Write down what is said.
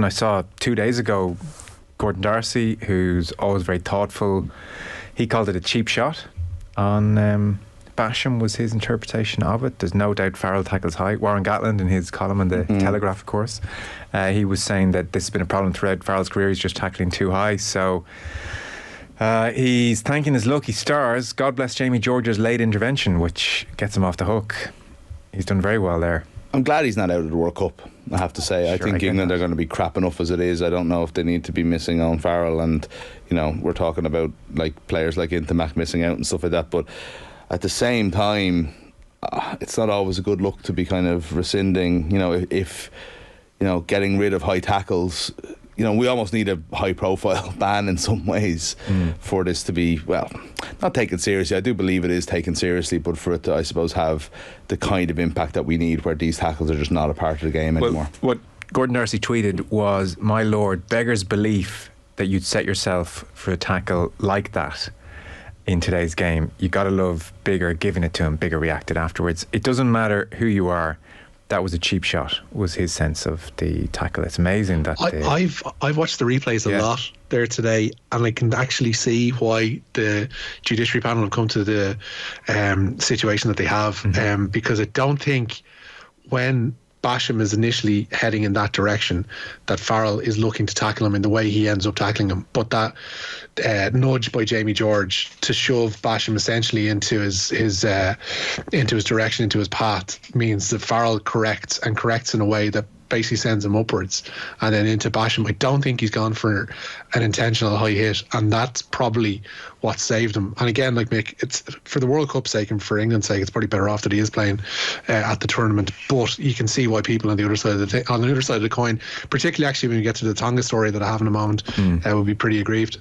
I saw 2 days ago Gordon Darcy, who's always very thoughtful, he called it a cheap shot on Basham, was his interpretation of it. There's no doubt Farrell tackles high. Warren Gatland, in his column in the Telegraph, of course, he was saying that this has been a problem throughout Farrell's career. He's just tackling too high. So he's thanking his lucky stars. God bless Jamie George's late intervention, which gets him off the hook. He's done very well there. I'm glad he's not out of the World Cup, I have to say. I think England are going to be crap enough as it is. I don't know if they need to be missing Owen Farrell, and we're talking about like players like Intermac missing out and stuff like that, but at the same time, it's not always a good look to be kind of rescinding, if getting rid of high tackles. We almost need a high profile ban in some ways for this to be, well, not taken seriously. I do believe it is taken seriously, but for it to, I suppose, have the kind of impact that we need, where these tackles are just not a part of the game anymore. What Gordon Darcy tweeted was, "My lord, beggars belief that you'd set yourself for a tackle like that in today's game. You got to love Biggar giving it to him. Biggar reacted afterwards. It doesn't matter who you are. That was a cheap shot," was his sense of the tackle. It's amazing that I've watched the replays a lot there today, and I can actually see why the judiciary panel have come to the situation that they have, because I don't think when Basham is initially heading in that direction that Farrell is looking to tackle him in the way he ends up tackling him, but that nudge by Jamie George to shove Basham essentially into his direction, into his path, means that Farrell corrects in a way that basically sends him upwards and then into Basham. I don't think he's gone for an intentional high hit, and that's probably what saved him. And again, like Mick, it's for the World Cup's sake and for England's sake, it's probably better off that he is playing at the tournament. But you can see why people on the other side of the coin, particularly actually when you get to the Tonga story that I have in a moment, will be pretty aggrieved.